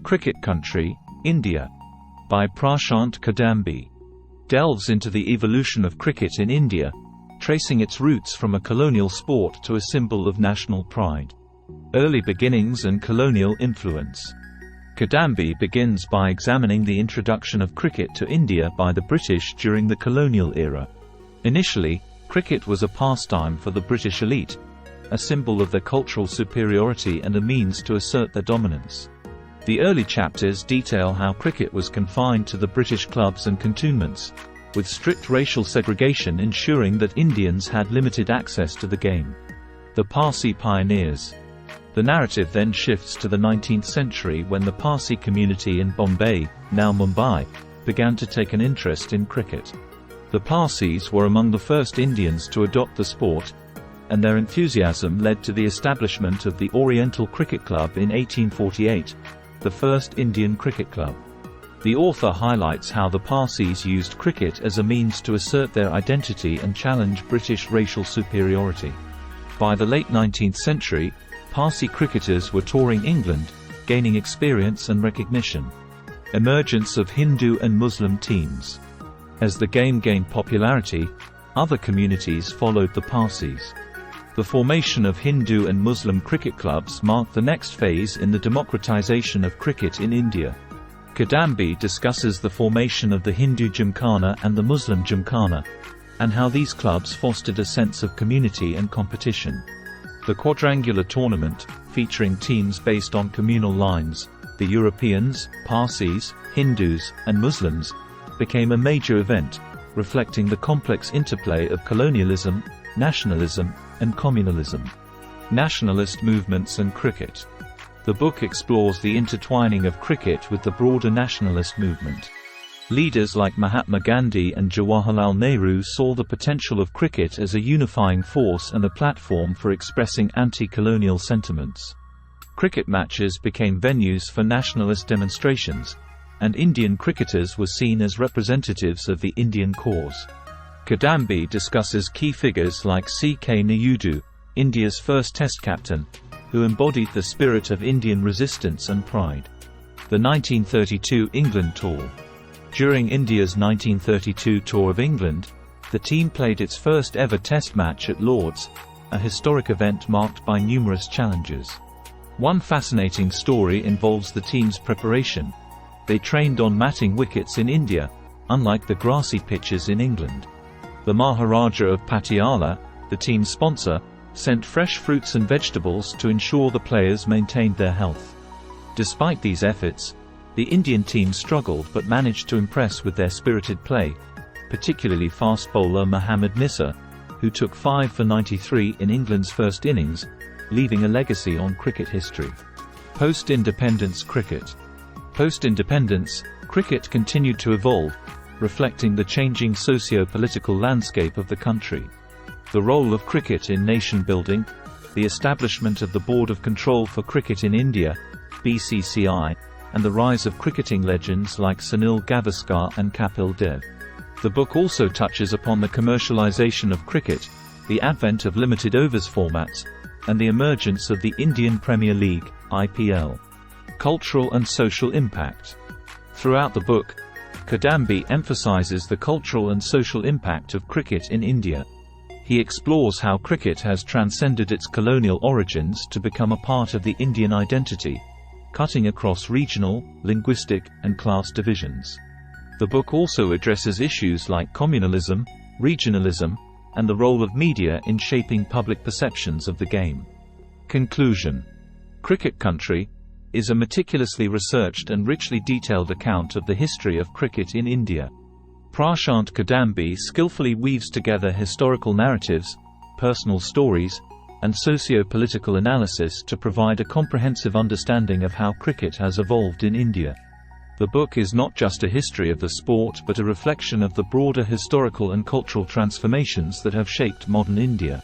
Cricket Country, India, by Prashant Kidambi, delves into the evolution of cricket in India, tracing its roots from a colonial sport to a symbol of national pride. Early beginnings and colonial influence. Kidambi begins by examining the introduction of cricket to India by the British during the colonial era. Initially, cricket was a pastime for the British elite, a symbol of their cultural superiority and a means to assert their dominance. The early chapters detail how cricket was confined to the British clubs and cantonments, with strict racial segregation ensuring that Indians had limited access to the game. The Parsi pioneers. The narrative then shifts to the 19th century when the Parsi community in Bombay, now Mumbai, began to take an interest in cricket. The Parsis were among the first Indians to adopt the sport, and their enthusiasm led to the establishment of the Oriental Cricket Club in 1848, the first Indian cricket club. The author highlights how the Parsis used cricket as a means to assert their identity and challenge British racial superiority. By the late 19th century, Parsi cricketers were touring England, gaining experience and recognition. Emergence of Hindu and Muslim teams. As the game gained popularity, other communities followed the Parsis. The formation of Hindu and Muslim cricket clubs marked the next phase in the democratization of cricket in India. Kidambi discusses the formation of the Hindu Gymkhana and the Muslim Gymkhana, and how these clubs fostered a sense of community and competition. The quadrangular tournament, featuring teams based on communal lines, the Europeans, Parsis, Hindus, and Muslims, became a major event, reflecting the complex interplay of colonialism, nationalism, and communalism. Nationalist movements and cricket. The book explores the intertwining of cricket with the broader nationalist movement. Leaders like Mahatma Gandhi and Jawaharlal Nehru saw the potential of cricket as a unifying force and a platform for expressing anti-colonial sentiments. Cricket matches became venues for nationalist demonstrations, and Indian cricketers were seen as representatives of the Indian cause. Kidambi discusses key figures like C.K. Naidu, India's first Test captain, who embodied the spirit of Indian resistance and pride. The 1932 England Tour. During India's 1932 Tour of England, the team played its first ever Test match at Lord's, a historic event marked by numerous challenges. One fascinating story involves the team's preparation. They trained on matting wickets in India, unlike the grassy pitches in England. The Maharaja of Patiala, the team's sponsor, sent fresh fruits and vegetables to ensure the players maintained their health. Despite these efforts, the Indian team struggled but managed to impress with their spirited play, particularly fast bowler Mohammad Nissa, who took 5 for 93 in England's first innings, leaving a legacy on cricket history. Post-independence cricket. Post-independence, cricket continued to evolve, reflecting the changing socio-political landscape of the country. The role of cricket in nation-building, the establishment of the Board of Control for Cricket in India, BCCI, and the rise of cricketing legends like Sunil Gavaskar and Kapil Dev. The book also touches upon the commercialization of cricket, the advent of limited overs formats, and the emergence of the Indian Premier League, IPL. Cultural and social impact. Throughout the book, Kidambi emphasizes the cultural and social impact of cricket in India. He explores how cricket has transcended its colonial origins to become a part of the Indian identity, cutting across regional, linguistic, and class divisions. The book also addresses issues like communalism, regionalism, and the role of media in shaping public perceptions of the game. Conclusion. Cricket Country is a meticulously researched and richly detailed account of the history of cricket in India. Prashant Kidambi skillfully weaves together historical narratives, personal stories, and socio-political analysis to provide a comprehensive understanding of how cricket has evolved in India. The book is not just a history of the sport but a reflection of the broader historical and cultural transformations that have shaped modern India.